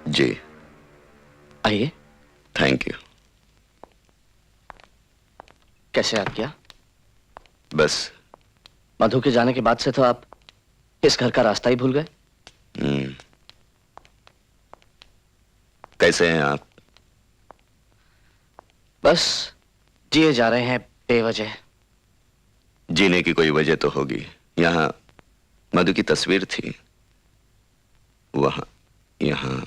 जी आइए। Thank you. कैसे याद किया? बस मधु के जाने के बाद से तो आप इस घर का रास्ता ही भूल गए। कैसे हैं आप? बस जिए जा रहे हैं बेवजह। जीने की कोई वजह तो होगी। यहाँ मधु की तस्वीर थी, वहां, यहाँ,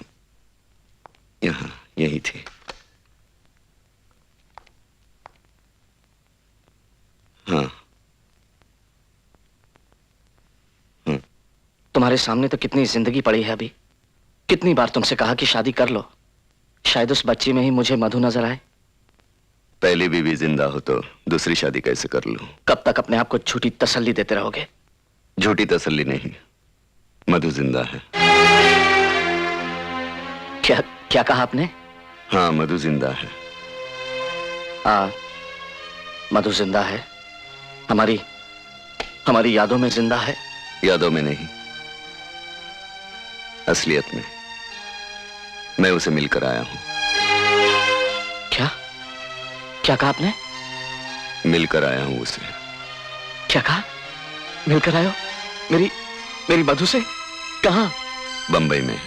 यहाँ, यही थी। हाँ। तुम्हारे सामने तो कितनी जिंदगी पड़ी है अभी। कितनी बार तुमसे कहा कि शादी कर लो। शायद उस बच्ची में ही मुझे मधु नजर आए। पहली बीवी जिंदा हो तो दूसरी शादी कैसे कर लूं? कब तक अपने आप को झूठी तसल्ली देते रहोगे? झूठी तसल्ली नहीं, मधु जिंदा है। क्या क्या कहा आपने? हाँ, मधु जिंदा है। मधु जिंदा है। हमारी यादों में जिंदा है। यादों में नहीं, असलियत में। मैं उसे मिलकर आया हूं। क्या क्या कहा आपने? मिलकर आया हूं उसे। क्या कहा? मिलकर आयो? मेरी मधु से? कहां? बंबई में।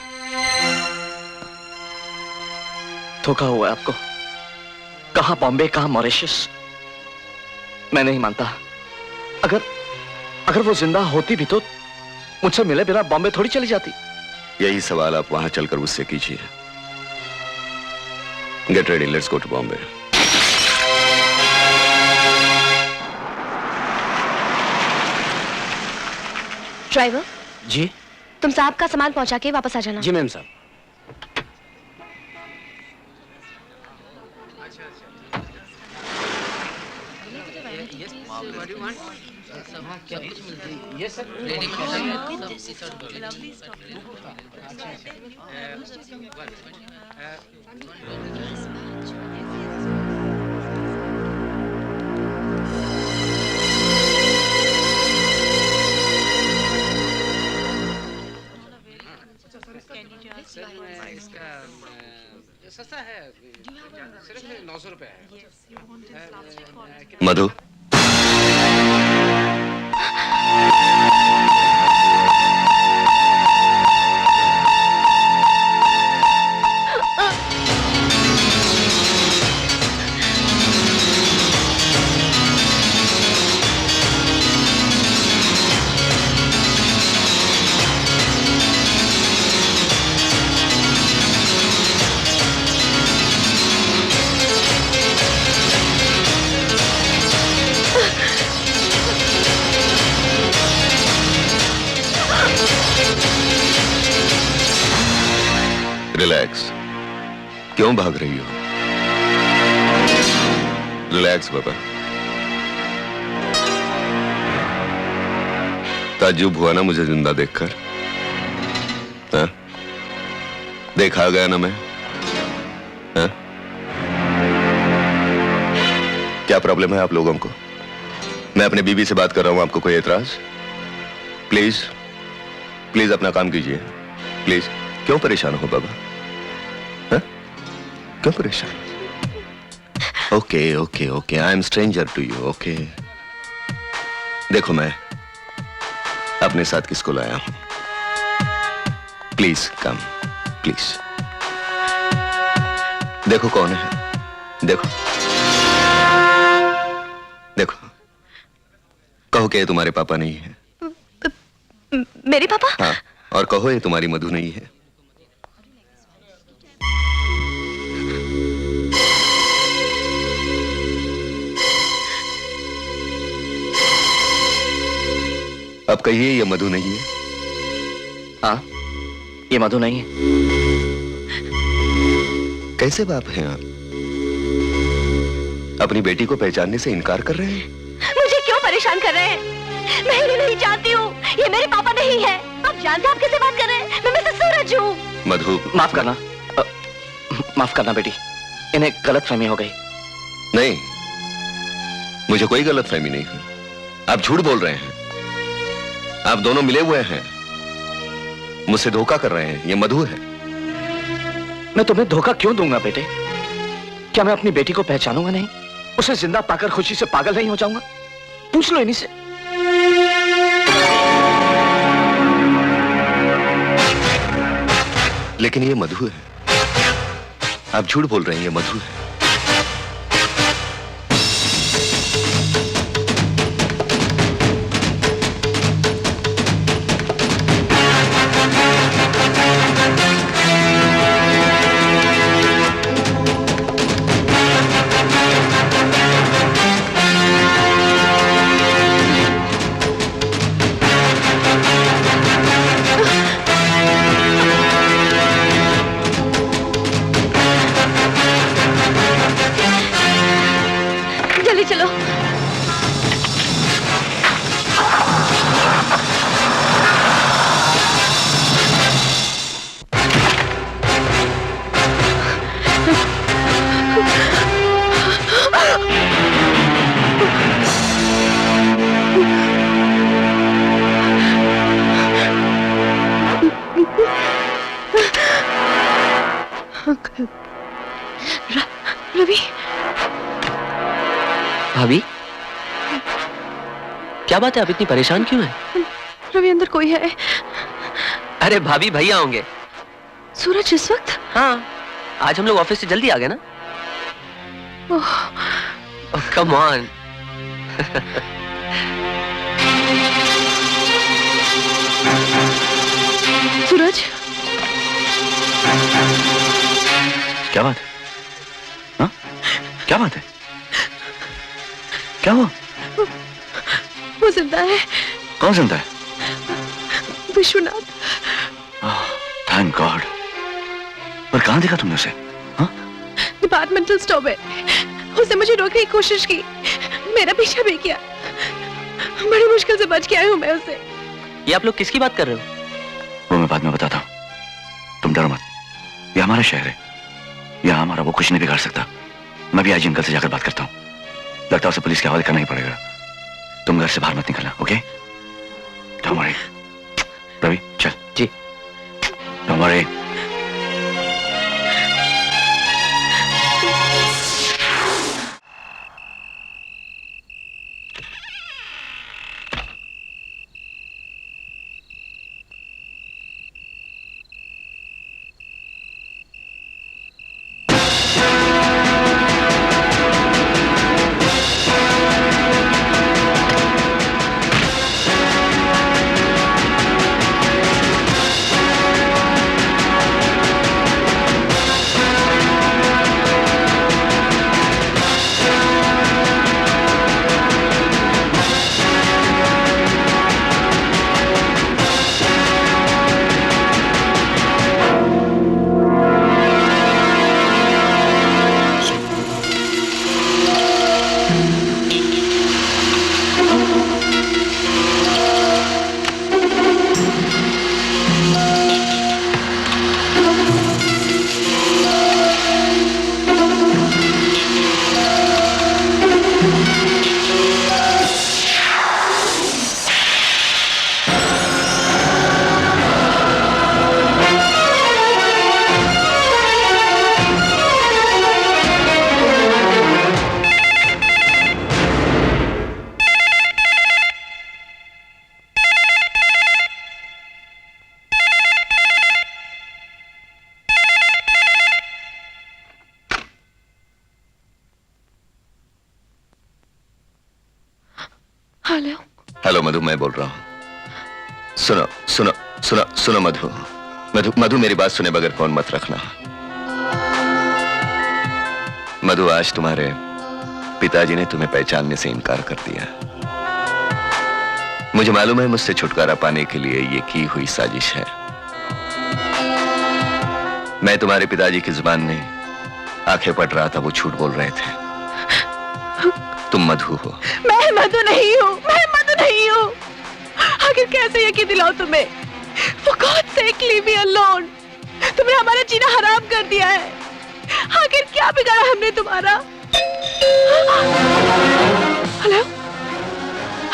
धोखा हुआ आपको। कहां बॉम्बे, कहां मॉरिशस? मैं नहीं मानता। अगर वो जिंदा होती भी तो मुझसे मिले बिना बॉम्बे थोड़ी चली जाती। यही सवाल आप वहां चलकर उससे कीजिए। Get ready, let's go to Bombay. Driver जी? तुम साहब का सामान पहुंचा के वापस आ जाना। जी मैम साहब। ये सब इसका सस्ता है, सिर्फ 900 रुपए है। मधु, रिलैक्स। क्यों भाग रही हो? रिलैक्स बाबा। ताज्जुब हुआ ना मुझे जिंदा देखकर? हाँ? देखा गया ना मैं? हाँ? क्या प्रॉब्लम है आप लोगों को? मैं अपने बीवी से बात कर रहा हूं, आपको कोई एतराज? प्लीज प्लीज अपना काम कीजिए, प्लीज। क्यों परेशान हो बाबा? हाँ? क्यों परेशान? Okay okay okay, I am stranger to you. Okay, देखो मैं अपने साथ किसको लाया हूं। Please come, please. देखो कौन है, देखो देखो। कहो कि ये तुम्हारे पापा नहीं है। मेरे पापा? हाँ, और कहो ये तुम्हारी मधु नहीं है। अब कहिए ये मधु नहीं है। हाँ, ये मधु नहीं है। कैसे बाप हैं आप? अपनी बेटी को पहचानने से इनकार कर रहे हैं? मुझे क्यों परेशान कर रहे हैं? मैं इन्हें नहीं जानती हूँ। ये मेरे पापा नहीं है। आप जानते हैं आप किससे बात कर रहे हैं? मैं मिसेस सूरज हूँ। मधु, माफ करना, माफ करना बेटी, इन्हें गलतफहमी हो गई। नहीं, मुझे कोई गलतफहमी नहीं है। आप झूठ बोल रहे हैं। आप दोनों मिले हुए हैं, मुझसे धोखा कर रहे हैं। ये मधु है। मैं तुम्हें धोखा क्यों दूंगा बेटे? क्या मैं अपनी बेटी को पहचानूंगा नहीं? उसे जिंदा पाकर खुशी से पागल नहीं हो जाऊंगा? पूछ लो इन्हीं से। लेकिन ये मधु है। आप झूठ बोल रही हैं, ये मधु है। जल्दी चलो। रवि, भाभी, क्या बात है? आप इतनी परेशान क्यों हैं? रवि अंदर कोई है। अरे भाभी, भैया होंगे। सूरज इस वक्त? हाँ, आज हम लोग ऑफिस से जल्दी आ गए ना। Come on. सूरज, क्या बात है? हाँ? क्या बात है? क्या हुआ? वो जिंदा है। कौन जिंदा है? विश्वनाथ। Thank God. पर कहाँ देखा तुमने उसे? हाँ? डिपार्टमेंटल स्टोर में। उसने मुझे रोकने की कोशिश की, मेरा पीछा भी किया। बड़ी मुश्किल से बच के आई हूँ मैं उससे। ये आप लोग किसकी बात कर रहे हो? वो मैं बाद में बताता हूँ, तुम डरो मत। ये हमारा शहर है, यहाँ हमारा वो कुछ नहीं बिगाड़ सकता। मैं भी आज अंकल से जाकर बात करता हूँ। लगता है उसे पुलिस के हवाले करना ही पड़ेगा। तुम घर से बाहर मत निकलना, ओके? Don't worry. रवि चल। जी। Don't worry. Hello. Hello Madhu, मैं बोल रहा हूँ। सुनो सुनो सुनो सुनो मधु, मधु मधु मेरी बात सुने बगैर फोन मत रखना। मधु, आज तुम्हारे पिताजी ने तुम्हें पहचानने से इनकार कर दिया। मुझे मालूम है मुझसे छुटकारा पाने के लिए ये की हुई साजिश है। मैं तुम्हारे पिताजी की जुबान में आंखें पढ़ रहा था, वो झूठ बोल रहे थे। तुम मधु हो। मैं मधु नहीं हूँ, मैं मधु नहीं हूँ। आखिर कैसे यकीन दिलाऊं तुम्हें? For God's sake, leave me alone। तुमने हमारा जीना हराम कर दिया है। आखिर क्या बिगाड़ा हमने तुम्हारा? Hello,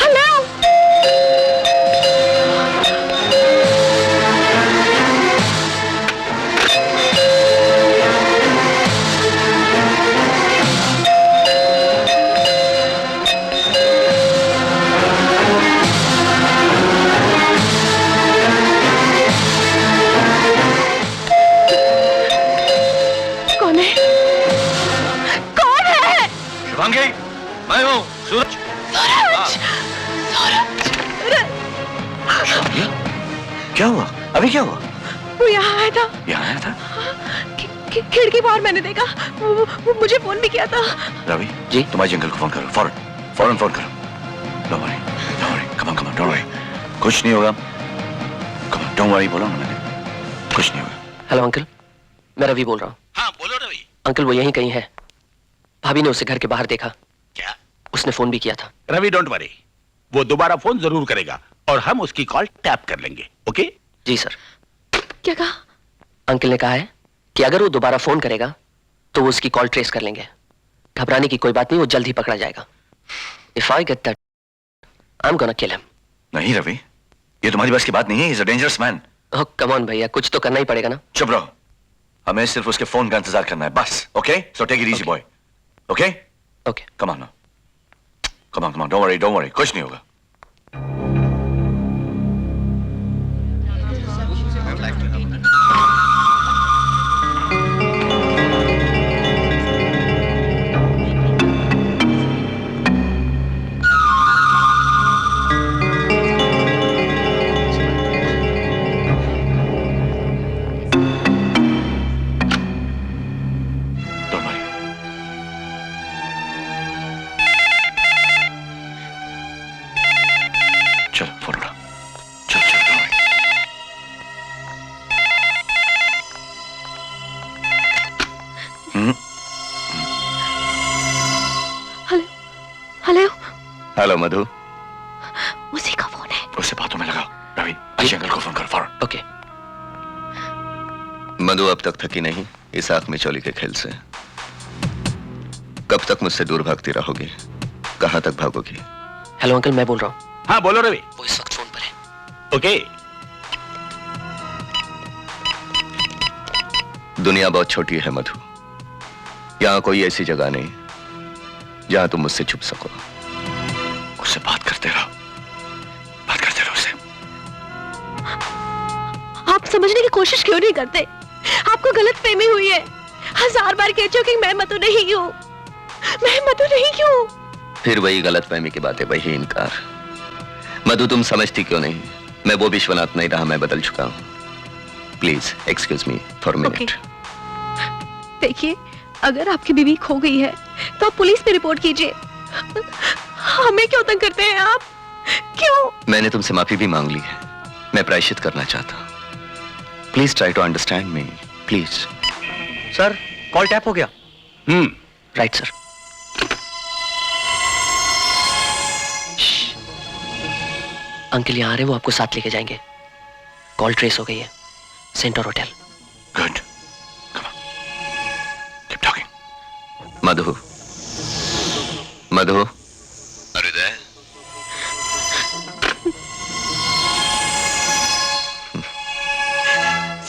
hello. हूँ सूरज। सूरज, सूरज, क्या हुआ? अभी क्या हुआ? वो यहाँ आया था, यहाँ आया था? खिड़की बाहर मैंने देखा, वो मुझे फोन भी किया था। रवि जी? तुम आज अंकल को फोन करो, फौरन फोन करो। Don't worry, come on, don't worry. कुछ नहीं होगा। Come on, don't worry, बोला ना मैंने, कुछ नहीं होगा। हेलो अंकल, मैं रवि बोल रहा हूँ। हाँ बोलो रवि। अंकल वो यहीं कहीं है। भाभी ने उसे घर के बाहर देखा। क्या? उसने फोन भी किया था। रवि डोंट वरी, वो दोबारा फोन जरूर करेगा और हम उसकी कॉल टैप कर लेंगे। ओके? जी सर। क्या कहा? अंकल ने कहा है कि अगर वो दोबारा फोन करेगा तो वो उसकी कॉल ट्रेस कर लेंगे। घबराने की कोई बात नहीं, वो जल्द ही पकड़ा जाएगा। If I get that, I'm gonna kill him. नहीं रवि, ये तुम्हारी बस की बात नहीं है। He's a dangerous man. Oh, come on भैया, कुछ तो करना ही पड़ेगा ना। चुप रहो, हमें सिर्फ उसके फोन का इंतजार करना है बस। Okay? So take it easy, boy. Okay? Okay. Come on now. Come on, don't worry, कुछ नहीं होगा। Don't worry. चलो फोन उठा, चल don't worry. Hello, hello, hello Madhu, उसी का फोन है। उससे बातों में लगाओ। रवि आज अंकल को फोन करो फौरन। ओके। मधु अब तक थकी नहीं इस आंख में चोली के खेल से। कब तक मुझसे दूर भागती रहोगी? कहां तक भागोगी? हेलो अंकल, मैं बोल रहा हूँ। हाँ बोलो रवि। वो इस वक्त फोन पर है। ओके? दुनिया बहुत छोटी है मधु, यहां कोई ऐसी जगह नहीं जहां तुम मुझसे छुप सको। उससे बात करते रहो उससे। आप समझने की कोशिश क्यों नहीं करते? आपको गलत फहमी हुई है। 1000 बार कह चुकी कि मैं मधु नहीं हूँ, मैं मधु नहीं हूँ। फिर वही गलतफहमी की बातें, वही इनकार। मधु तुम समझती क्यों नहीं? मैं वो विश्वनाथ नहीं रहा, मैं बदल चुका हूँ। Please excuse me for minute. देखिए, अगर आपकी बीवी खो गई है तो आप पुलिस में रिपोर्ट कीजिए। हमें क्यों तंग करते हैं आप? क्यों? मैंने तुमसे माफी भी मांग ली है, मैं प्रायश्चित करना चाहता हूँ। Please try to understand me, please. Sir, call tap हो गया। Right sir. अंकल यहाँ आ रहे, वो आपको साथ लेके जाएंगे। कॉल ट्रेस हो गई है, centre hotel. Good, come on, keep talking. Madhu, Madhu, Hriday,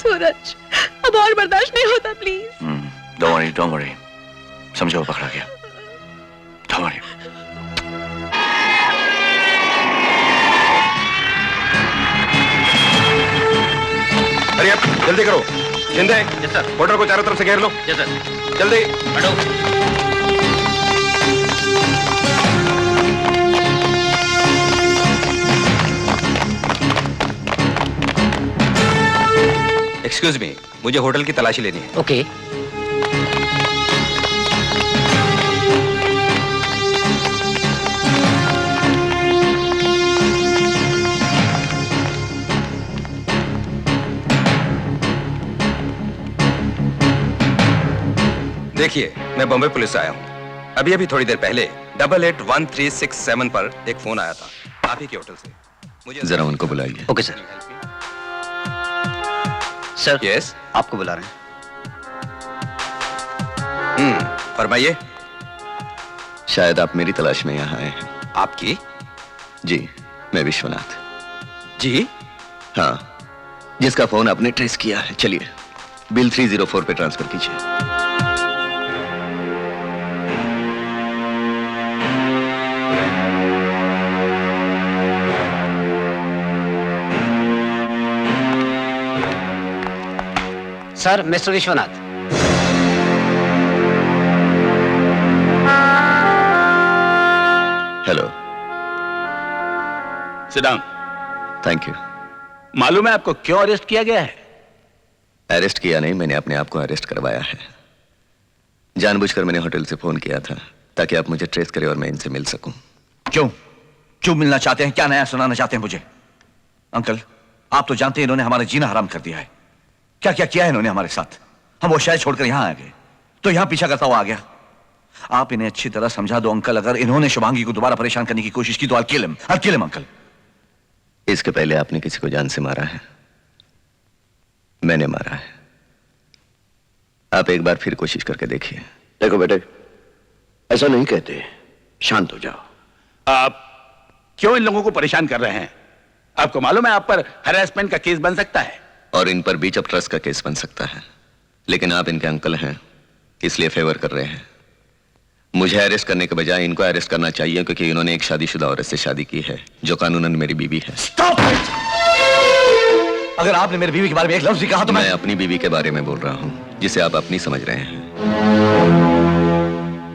Suraj, अब और बर्दाश्त नहीं होता, प्लीज। डोंट वरी, समझो वो पकड़ा गया। Don't worry. अरे अब जल्दी करो। जिंदे, यस सर। मोटर को चारों तरफ से घेर लो। Yes sir. जल्दी। हटो। एक्सक्यूज मी, मुझे होटल की तलाशी लेनी है। ओके। देखिए, मैं बॉम्बे पुलिस से आया हूँ। अभी अभी थोड़ी देर पहले 881367 पर एक फोन आया था आप ही के होटल से। मुझे जरा उनको बुलाइए। Okay sir. सर, यस, आपको बुला रहे हैं। फरमाइए। शायद आप मेरी तलाश में यहाँ आए हैं। आपकी? जी, मैं विश्वनाथ। जी? हाँ, जिसका फोन आपने ट्रेस किया है। चलिए, बिल 304 पे ट्रांसफर कीजिए। Sir, mister Vishwanath. Hello, sit down. Thank you. मालूम है आपको क्यों अरेस्ट किया गया है? अरेस्ट किया नहीं, मैंने अपने आप को अरेस्ट करवाया है। जानबूझकर मैंने होटल से फोन किया था ताकि आप मुझे ट्रेस करें और मैं इनसे मिल सकूं। क्यों क्यों मिलना चाहते हैं? क्या नया सुनाना चाहते हैं मुझे? अंकल, आप तो जानते हैं इन्होंने हमारा जीना हराम कर दिया है। क्या क्या किया है इन्होंने हमारे साथ। हम वो शहर छोड़कर यहां आ गए तो यहां पीछा करता हुआ आ गया। आप इन्हें अच्छी तरह समझा दो अंकल, अगर इन्होंने शुभांगी को दोबारा परेशान करने की कोशिश की तो I'll kill him अंकल। इसके पहले आपने किसी को जान से मारा है? मैंने मारा है। आप एक बार फिर कोशिश करके देखिए। देखो बेटे, ऐसा नहीं कहते, शांत हो जाओ। आप क्यों इन लोगों को परेशान कर रहे हैं? आपको मालूम है आप पर हैरेसमेंट का केस बन सकता है और इन पर बीच ऑफ ट्रस्ट का केस बन सकता है। लेकिन आप इनके अंकल हैं, इसलिए फेवर कर रहे हैं। मुझे अरेस्ट करने के बजाय इनको अरेस्ट करना चाहिए, क्योंकि इन्होंने एक शादीशुदा औरत से शादी की है जो कानूनन मेरी बीवी है। Stop it! अगर आपने मेरी बीवी के बारे में एक लफ्ज भी कहा तो मैं अपनी बीवी के बारे में बोल रहा हूं, जिसे आप अपनी समझ रहे हैं।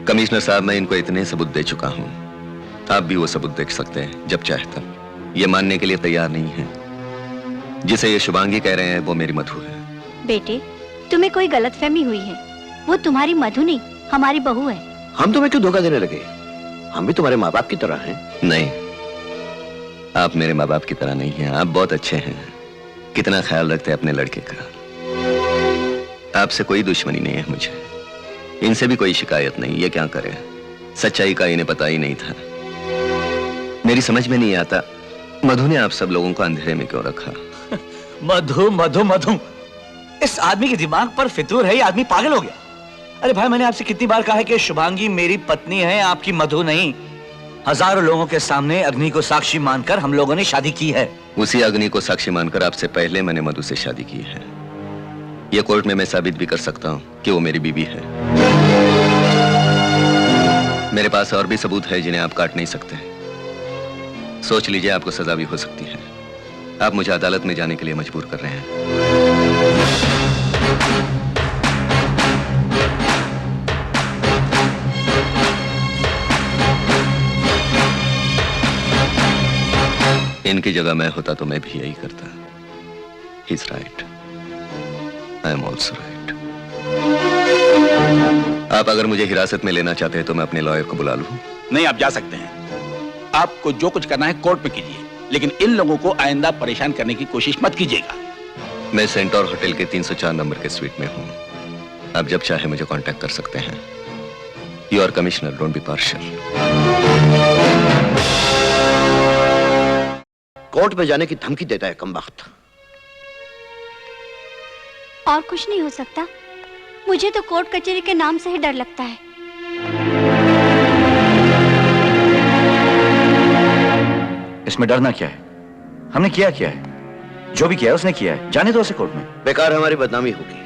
कमिश्नर साहब, मैं इनको इतने सबूत दे चुका हूं, आप भी वो सबूत देख सकते हैं जब चाहे तब। ये मानने के लिए तैयार नहीं है। जिसे ये शुभांगी कह रहे हैं वो मेरी मधु है। बेटे, तुम्हें कोई गलतफहमी हुई है। वो तुम्हारी मधु नहीं, हमारी बहू है। हम तुम्हें क्यों धोखा देने लगे? हम भी तुम्हारे माँ बाप की तरह हैं। नहीं, आप मेरे माँ बाप की तरह नहीं हैं। आप बहुत अच्छे हैं, कितना ख्याल रखते हैं अपने लड़के का। आपसे कोई दुश्मनी नहीं है मुझे, इनसे भी कोई शिकायत नहीं। ये क्या करें, सच्चाई का इन्हें पता ही नहीं था। मेरी समझ में नहीं आता मधु ने आप सब लोगों को अंधेरे में क्यों रखा। मधु मधु मधु, इस आदमी के दिमाग पर फितूर है, ये आदमी पागल हो गया। अरे भाई, मैंने आपसे कितनी बार कहा है कि शुभांगी मेरी पत्नी है, आपकी मधु नहीं। हजारों लोगों के सामने अग्नि को साक्षी मानकर हम लोगों ने शादी की है। उसी अग्नि को साक्षी मानकर आपसे पहले मैंने मधु से शादी की है। यह कोर्ट में मैं साबित भी कर सकता हूं कि वो मेरी बीवी है। मेरे पास और भी सबूत है जिन्हें आप काट नहीं सकते। सोच लीजिए, आपको सजा भी हो सकती है। आप मुझे अदालत में जाने के लिए मजबूर कर रहे हैं। इनकी जगह मैं होता तो मैं भी यही करता। He's right. I am also right. आप अगर मुझे हिरासत में लेना चाहते हैं तो मैं अपने लॉयर को बुला लूं? नहीं, आप जा सकते हैं। आपको जो कुछ करना है कोर्ट में कीजिए, लेकिन इन लोगों को आइंदा परेशान करने की कोशिश मत कीजिएगा। मैं सेंटोर होटल के 304 नंबर के स्वीट में हूं। आप जब चाहे मुझे कांटेक्ट कर सकते हैं। You are commissioner, don't be partial. Court में जाने की धमकी देता है कमबख्त। और कुछ नहीं हो सकता। मुझे तो कोर्ट कचहरी के नाम से ही डर लगता है। इसमें डरना क्या है? हमने किया क्या है? जो भी किया है उसने किया है। जाने दो उसे कोर्ट में। बेकार हमारी बदनामी होगी।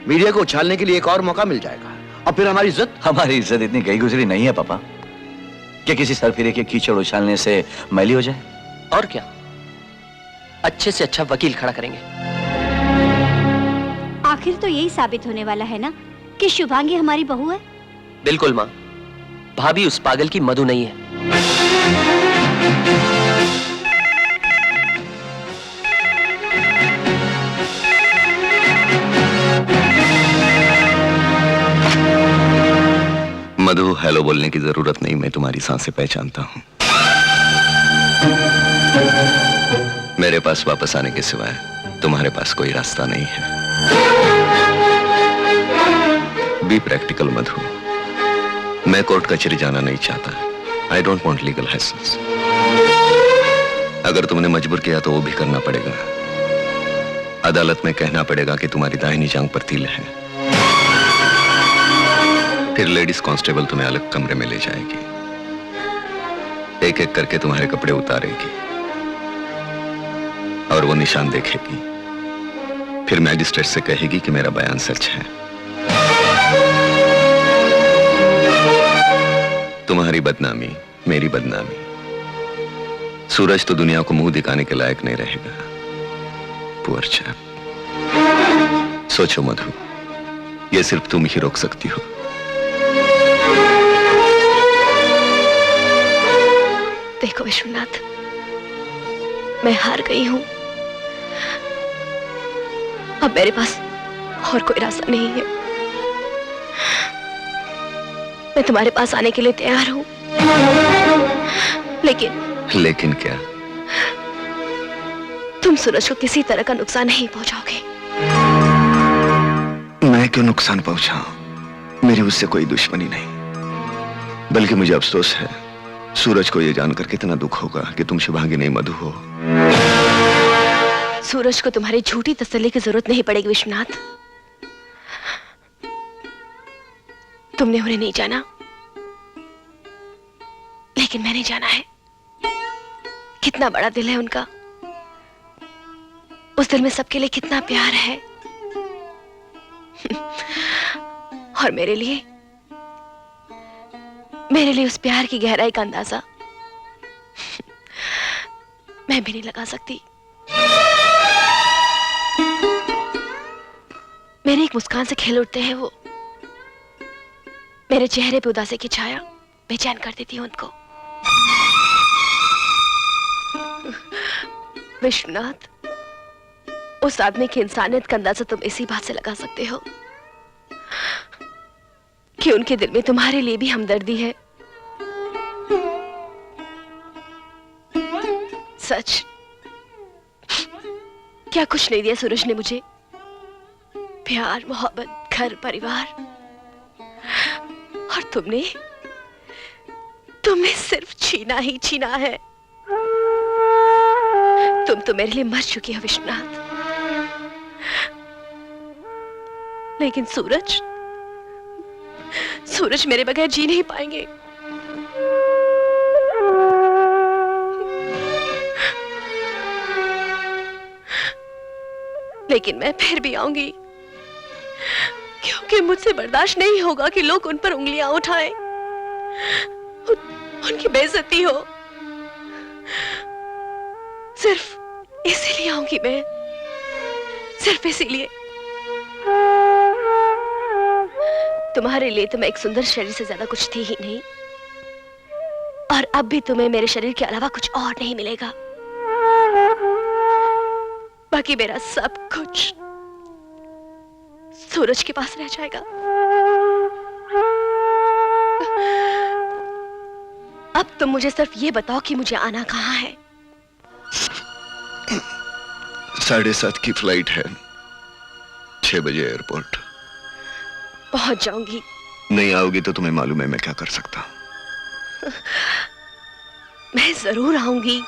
मीडिया को उछालने के लिए एक और मौका मिल जाएगा और फिर हमारी इज्जत इतनी गई गुजरी नहीं है पापा कि किसी सरफिरे के कीचड़ उछालने से मैली हो जाए। और क्या, अच्छे से अच्छा वकील खड़ा करेंगे। आखिर तो यही साबित होने वाला है ना कि शुभांगी हमारी बहू है। बिल्कुल माँ, भाभी उस पागल की मधु नहीं है। मधु, हेलो बोलने की जरूरत नहीं, मैं तुम्हारी सांसें पहचानता हूं। मेरे पास वापस आने के सिवाय तुम्हारे पास कोई रास्ता नहीं है। बी प्रैक्टिकल मधु। मैं कोर्ट कचहरी जाना नहीं चाहता। I don't want legal hassles. अगर तुमने मजबूर किया तो वो भी करना पड़ेगा। अदालत में कहना पड़ेगा कि तुम्हारी दाहिनी जांघ पर तिल है। फिर लेडीज कांस्टेबल तुम्हें अलग कमरे में ले जाएगी, एक एक करके तुम्हारे कपड़े उतारेगी और वो निशान देखेगी। फिर मैजिस्ट्रेट से कहेगी कि मेरा बयान सच है। तुम्हारी बदनामी मेरी बदनामी। सूरज तो दुनिया को मुंह दिखाने के लायक नहीं रहेगा। Poor chap. सोचो मधु, ये सिर्फ तुम ही रोक सकती हो। देखो विश्वनाथ, मैं हार गई हूं। अब मेरे पास और कोई रास्ता नहीं है। मैं तुम्हारे पास आने के लिए तैयार हूं, लेकिन क्या? तुम सूरज को किसी तरह का नुकसान नहीं पहुंचाओगे। मैं क्यों नुकसान पहुंचाऊं? मेरी उससे कोई दुश्मनी नहीं, बल्कि मुझे अफसोस है। सूरज को यह जानकर कितना दुख होगा कि तुम शुभांगी नहीं मधु हो। सूरज को तुम्हारी झूठी तसल्ली की जरूरत नहीं पड़ेगी विश्वनाथ। तुमने उन्हें नहीं जाना, लेकिन मैंने जाना है। कितना बड़ा दिल है उनका। उस दिल में सबके लिए कितना प्यार है। और मेरे लिए उस प्यार की गहराई का अंदाजा मैं भी नहीं लगा सकती। मेरी एक मुस्कान से खेल उठते हैं वो। मेरे चेहरे पे उदासी की छाया बेचैन कर देती है उनको। विश्वनाथ, उस आदमी की इंसानियत का अंदाजा तुम इसी बात से लगा सकते हो कि उनके दिल में तुम्हारे लिए भी हमदर्दी है। सच, क्या कुछ नहीं दिया सूरज ने मुझे? प्यार, मोहब्बत, घर, परिवार। और तुमने सिर्फ छीना ही छीना है। तुम तो मेरे लिए मर चुकी हो विश्वनाथ, लेकिन सूरज मेरे बगैर जी नहीं पाएंगे। लेकिन मैं फिर भी आऊंगी, क्योंकि मुझसे बर्दाश्त नहीं होगा कि लोग उन पर उंगलियां उठाएं, उनकी बेइज्जती हो। सिर्फ इसीलिए आऊंगी मैं, सिर्फ इसीलिए। तुम्हारे लिए तो मैं एक सुंदर शरीर से ज्यादा कुछ थी ही नहीं, और अब भी तुम्हें मेरे शरीर के अलावा कुछ और नहीं मिलेगा। बाकी मेरा सब कुछ सूरज के पास रह जाएगा। अब तुम मुझे सिर्फ ये बताओ कि मुझे आना कहाँ है। 7:30 की फ्लाइट है, 6 बजे एयरपोर्ट। पहुंच जाऊंगी। नहीं आओगी तो तुम्हें मालूम है मैं क्या कर सकता। मैं जरूर आऊंगी।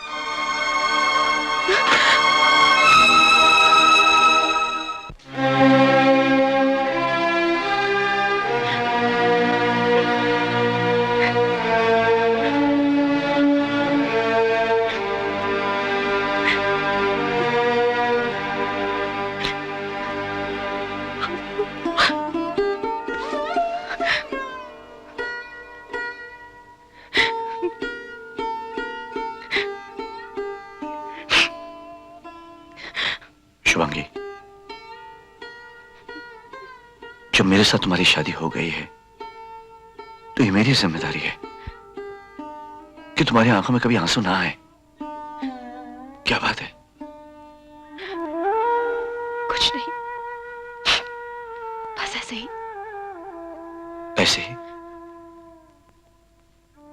शुभांगी, जब मेरे साथ तुम्हारी शादी हो गई है तो ये मेरी जिम्मेदारी है कि तुम्हारी आंखों में कभी आंसू ना आए। क्या बात है? कुछ नहीं, बस ऐसे ही। ऐसे ही?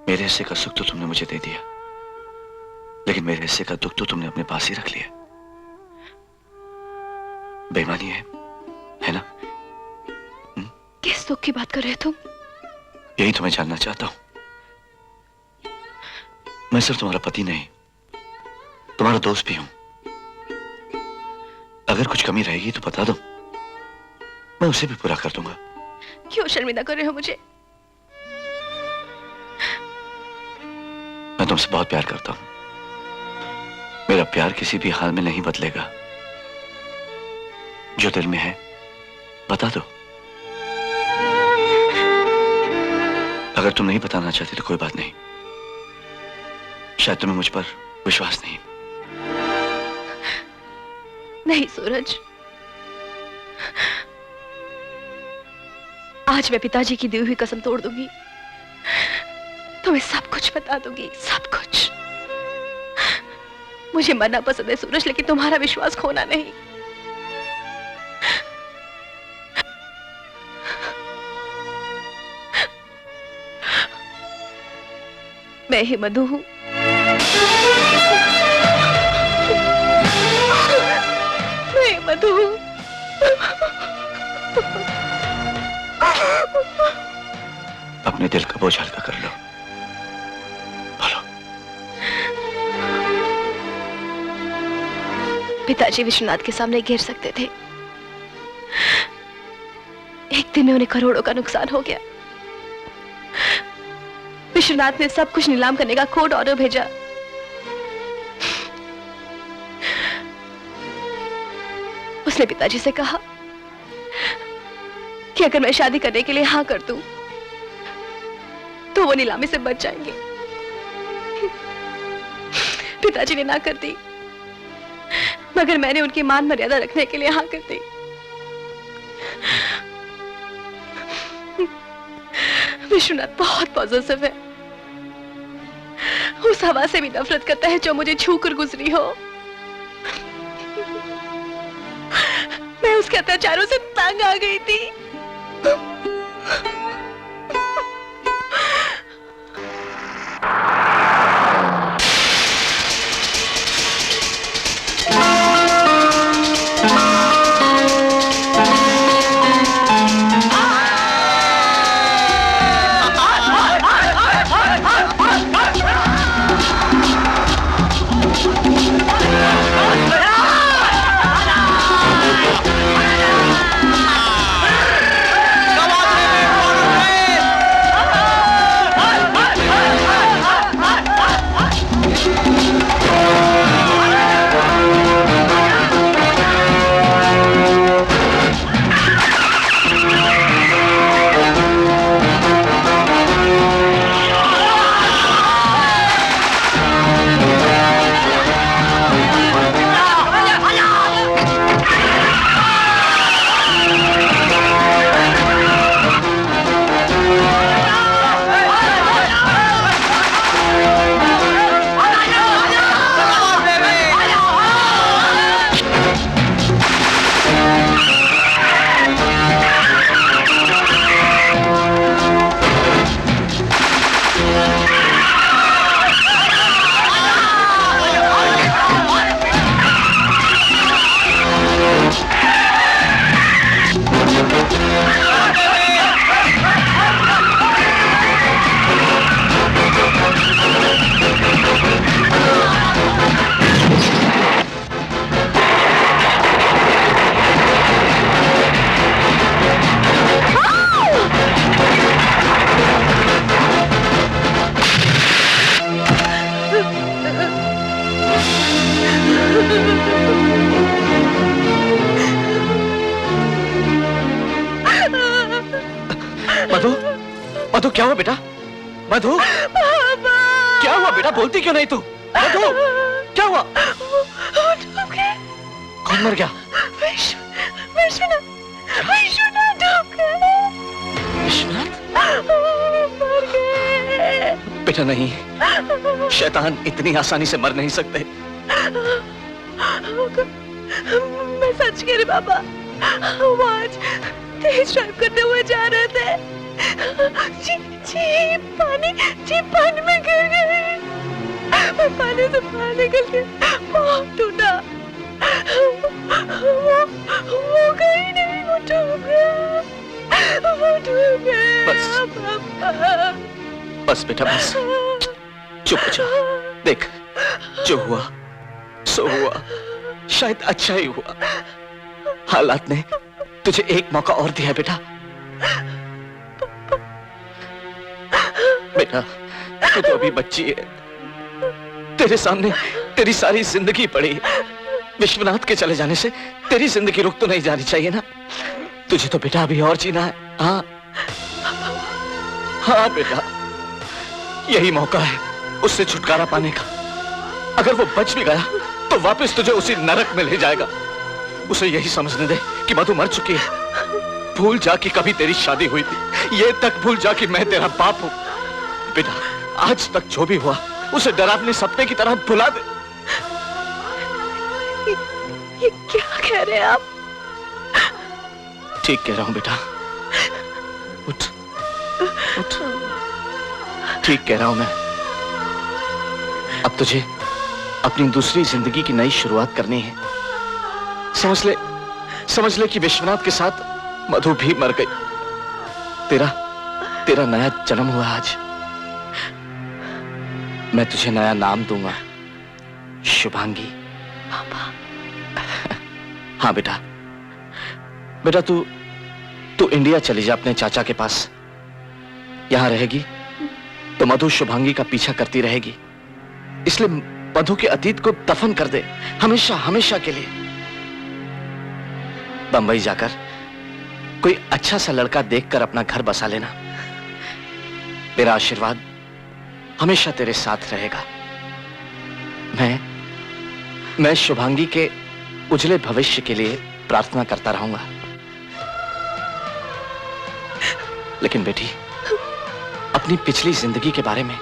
मेरे हिस्से का सुख तो तुमने मुझे दे दिया, लेकिन मेरे हिस्से का दुख तो तुमने अपने पास ही रख लिया। बेईमानी है ना? किस दुख की बात कर रहे हो तुम? यही तो मैं जानना चाहता हूं। मैं सिर्फ तुम्हारा पति नहीं, तुम्हारा दोस्त भी हूं। अगर कुछ कमी रहेगी तो बता दो, मैं उसे भी पूरा कर दूंगा। क्यों शर्मिंदा कर रहे हो मुझे? मैं तुमसे बहुत प्यार करता हूं। मेरा प्यार किसी भी हाल में नहीं बदलेगा। जो दिल में है बता दो। अगर तुम नहीं बताना चाहती तो कोई बात नहीं। शायद तुम्हें मुझ पर विश्वास नहीं। नहीं सूरज, आज मैं पिताजी की दी हुई कसम तोड़ दूंगी। तुम्हें सब कुछ बता दूंगी, सब कुछ। मुझे मरना पसंद है सूरज, लेकिन तुम्हारा विश्वास खोना नहीं। मैं ही मधु हूं। मैं ही मधु हूं। अपने दिल का बोझ हल्का कर लो। बोलो। पिताजी विश्वनाथ के सामने घेर सकते थे। एक दिन में उन्हें करोड़ों का नुकसान हो गया। विश्वनाथ ने सब कुछ नीलाम करने का कोर्ट ऑर्डर भेजा। उसने पिताजी से कहा कि अगर मैं शादी करने के लिए हाँ कर दूं तो वो नीलामी से बच जाएंगे। पिताजी ने ना कर दी, मगर मैंने उनकी मान मर्यादा रखने के लिए हाँ कर दी। विश्वनाथ बहुत पॉजिटिव है। उस हवा से भी नफरत करता है जो मुझे छू कर गुजरी हो। मैं उसके अत्याचारों से तंग आ गई थी। मधु, मधु क्या हुआ बेटा? मधु क्या हुआ बेटा? बोलती क्यों नहीं तू? मधु क्या हुआ? कौन मर गया? बेटा नहीं, शैतान इतनी आसानी से मर नहीं सकते। मैं सच कह रही बाबा, वो आज तेज ड्राइव करते हुए जा रहे थे। जीप पानी में गिर गई। मैं पानी से बाहर निकल के बहुत टूटा। वो गई नहीं, वो डूब गया। पापा। बस बेटा बस, चुप हो जा। देख, जो हुआ सो हुआ, शायद अच्छा ही हुआ। हालात ने तुझे एक मौका और दिया बेटा। बेटा तू तो अभी बच्ची है, तेरे सामने तेरी सारी जिंदगी पड़ी। विश्वनाथ के चले जाने से तेरी जिंदगी रुक तो नहीं जानी चाहिए ना। तुझे तो बेटा अभी और जीना है। हाँ हाँ बेटा, यही मौका है उससे छुटकारा पाने का। अगर वो बच भी गया तो वापस तुझे उसी नरक में ले जाएगा। उसे यही समझने दे कि मधु मर चुकी है। भूल जा कि कभी तेरी शादी हुई थी। ये तक भूल जा कि मैं तेरा बाप हूं। बेटा आज तक जो भी हुआ उसे डरावने सपने की तरह भुला दे। ये क्या कह रहे हैं आप? ठीक कह रहा हूं बेटा, उठ उठ, ठीक कह रहा हूं मैं। अब तुझे अपनी दूसरी जिंदगी की नई शुरुआत करनी है। समझ ले कि विश्वनाथ के साथ मधु भी मर गई। तेरा नया जन्म हुआ आज। मैं तुझे नया नाम दूंगा, शुभांगी। पापा। हाँ बेटा तू इंडिया चली जा अपने चाचा के पास। यहां रहेगी तो मधु शुभांगी का पीछा करती रहेगी, इसलिए मधु के अतीत को दफन कर दे, हमेशा हमेशा के लिए। बंबई जाकर कोई अच्छा सा लड़का देखकर अपना घर बसा लेना। मेरा आशीर्वाद हमेशा तेरे साथ रहेगा। मैं शुभांगी के उजले भविष्य के लिए प्रार्थना करता रहूंगा। लेकिन बेटी, अपनी पिछली जिंदगी के बारे में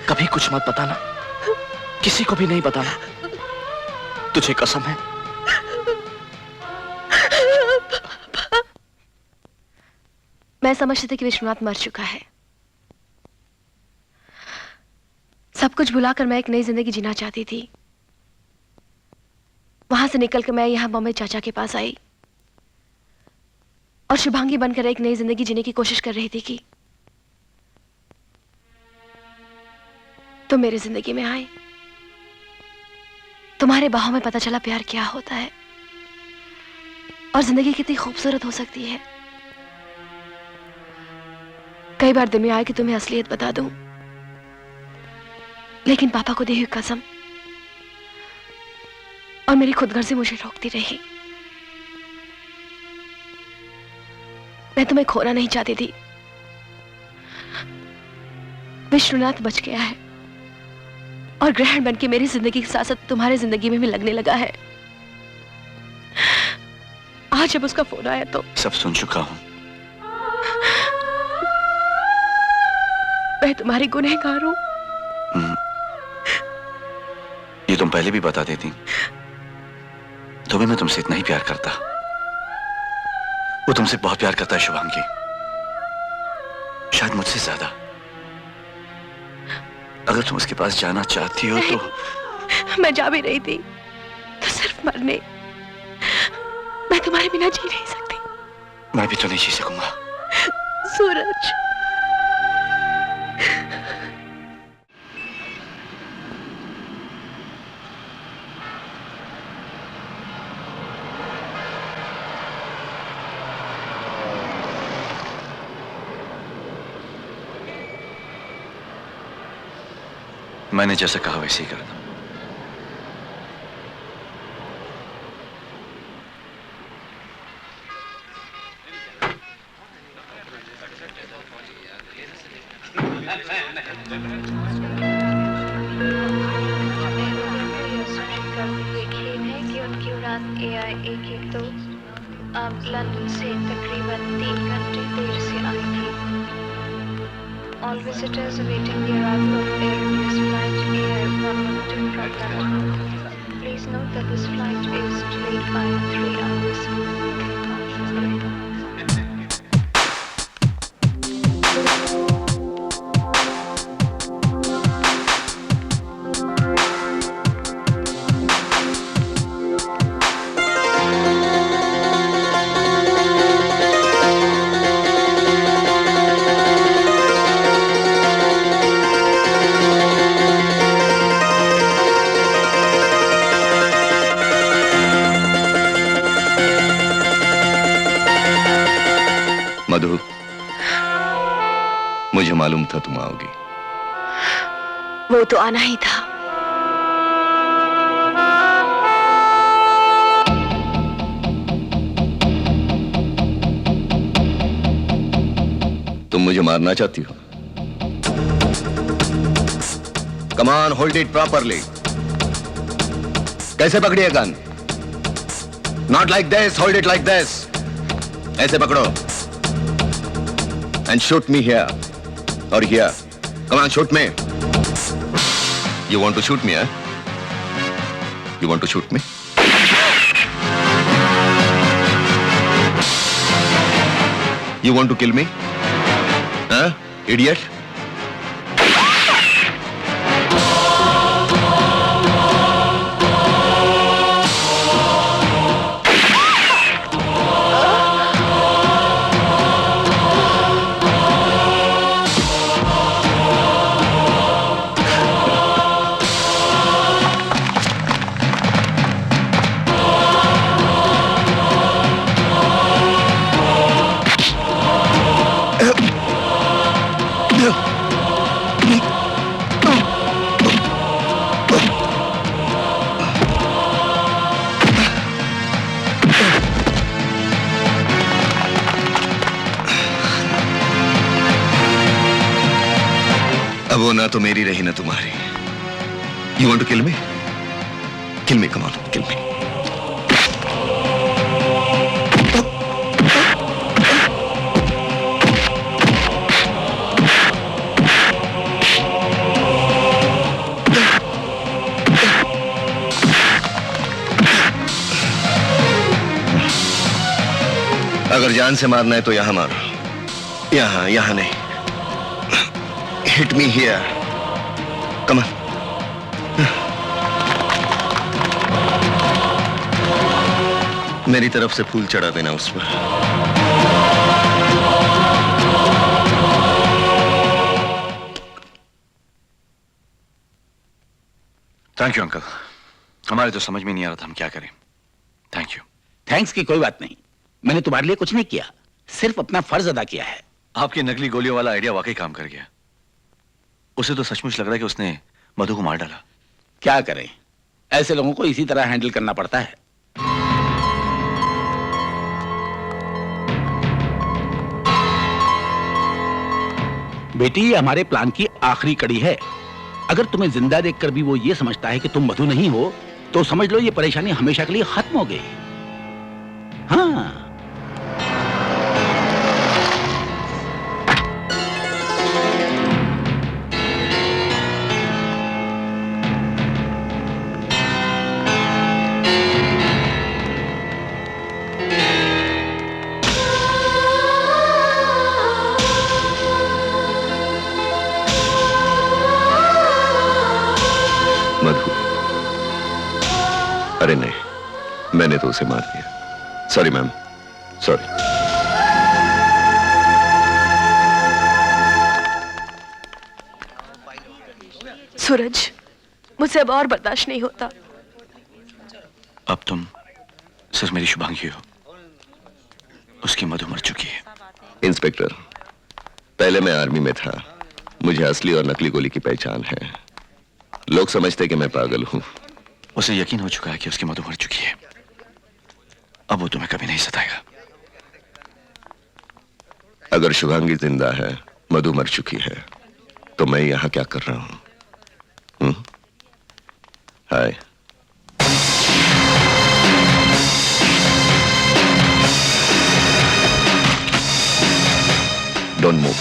कभी कुछ मत बताना, किसी को भी नहीं बताना, तुझे कसम है। मैं समझती थी कि विश्वनाथ मर चुका है। सब कुछ भुलाकर मैं एक नई जिंदगी जीना चाहती थी। वहां से निकलकर मैं यहां बॉम्बे चाचा के पास आई और शुभांगी बनकर एक नई जिंदगी जीने की कोशिश कर रही थी कि तुम मेरी जिंदगी में आए। तुम्हारे बाहों में पता चला प्यार क्या होता है और जिंदगी कितनी खूबसूरत हो सकती है। कई बार दिल में आया कि तुम्हें असलियत बता दूं, लेकिन पापा को दी हुई कसम और मेरी खुदगर्जी मुझे रोकती रही। मैं तुम्हें खोना नहीं चाहती थी। विश्वनाथ बच गया है और ग्रहण बनके मेरी जिंदगी के साथ साथ तुम्हारी जिंदगी में भी लगने लगा है। आज जब उसका फोन आया तो सब सुन चुका हूं। मैं तुम्हारी गुनहगार हूं। ये तुम पहले भी बता देती तो भी मैं तुमसे इतना ही प्यार करता। वो तुमसे बहुत प्यार करता है शुभांगी, शायद मुझसे ज्यादा। अगर तुम उसके पास जाना चाहती हो तो। मैं जा भी रही थी तो सिर्फ मरने। मैं तुम्हारे बिना जी नहीं सकती। मैं भी तो नहीं जी सकूंगा। सूरज, मैंने जैसा कहा वैसे ही कर दो। अब लंदन से तकरीबन 3 घंटे देर से आई थी। All visitors awaiting the arrival of Air India's flight AR112 from London. Please note that this flight is delayed by 3 hours. मधु, मुझे मालूम था तुम आओगी। वो तो आना ही था। तुम मुझे मारना चाहती हो? Come on, hold it properly. कैसे पकड़ी है gun? Not like this, hold it like this. ऐसे पकड़ो। And shoot me here or here. Come on, shoot me. You want to shoot me, huh? You want to shoot me? You want to kill me? Huh? Idiot? अब वो ना तो मेरी रही ना तुम्हारी। You want to kill me? Kill me, come on, kill me. अगर जान से मारना है तो यहां मारो, यहां नहीं। Hit me here. Come on. मेरी तरफ से फूल चढ़ा देना उस पर। Thank you uncle. हमारे तो समझ में नहीं आ रहा था हम क्या करें। Thank you. थैंक्स की कोई बात नहीं, मैंने तुम्हारे लिए कुछ नहीं किया, सिर्फ अपना फर्ज अदा किया है। आपकी नकली गोलियों वाला आइडिया वाकई काम कर गया। उसे तो सचमुच लग रहा है कि उसने मधु को मार डाला। क्या करें, ऐसे लोगों को इसी तरह हैंडल करना पड़ता है। बेटी, ये हमारे प्लान की आखिरी कड़ी है। अगर तुम्हें जिंदा देखकर भी वो ये समझता है कि तुम मधु नहीं हो, तो समझ लो ये परेशानी हमेशा के लिए खत्म हो गई। हाँ, मधु, अरे नहीं, मैंने तो उसे मार दिया। Sorry ma'am, sorry. सूरज, मुझसे अब और बर्दाश्त नहीं होता। अब तुम सिर्फ मेरी शुभांगी हो, उसकी मधु मर चुकी है। इंस्पेक्टर, पहले मैं आर्मी में था, मुझे असली और नकली गोली की पहचान है। लोग समझते कि मैं पागल हूं। उसे यकीन हो चुका है कि उसकी मधु मर चुकी है। अब वो तुम्हें कभी नहीं सताएगा। अगर शुभांगी जिंदा है, मधु मर चुकी है, तो मैं यहां क्या कर रहा हूं? हाय। Don't move.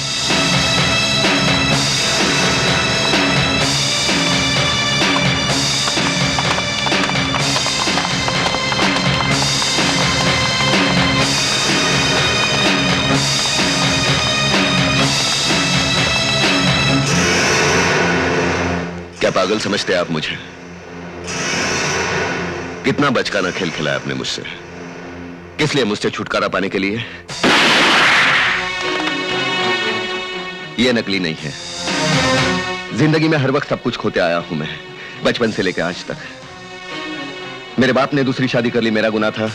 क्या पागल समझते हैं आप मुझे? कितना बचकाना खेल खिलाया आपने मुझसे। किस लिए? मुझसे छुटकारा पाने के लिए? यह नकली नहीं है। जिंदगी में हर वक्त सब कुछ खोते आया हूं मैं, बचपन से लेकर आज तक। मेरे बाप ने दूसरी शादी कर ली, मेरा गुनाह था।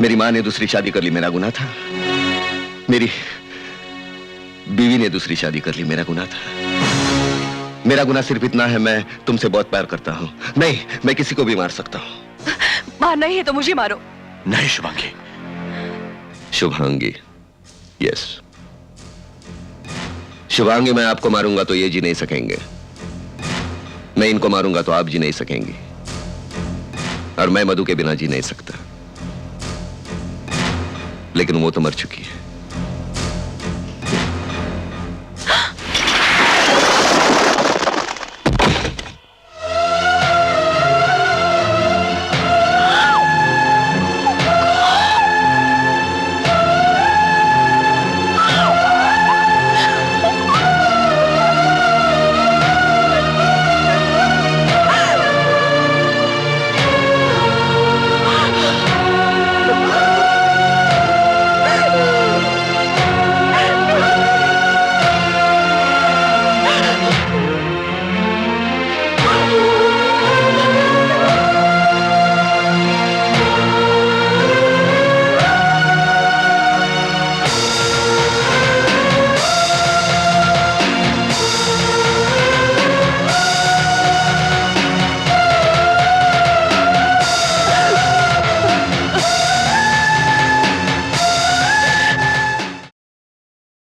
मेरी मां ने दूसरी शादी कर ली, मेरा गुनाह था। मेरी बीवी ने दूसरी शादी कर ली, मेरा गुनाह था। मेरा गुनाह सिर्फ इतना है, मैं तुमसे बहुत प्यार करता हूं। नहीं, मैं किसी को भी मार सकता हूं। मारना ही है तो मुझे मारो। नहीं शुभांगी। शुभांगी, यस शुभांगी, मैं आपको मारूंगा तो ये जी नहीं सकेंगे। मैं इनको मारूंगा तो आप जी नहीं सकेंगी। और मैं मधु के बिना जी नहीं सकता। लेकिन वो तो मर चुकी है।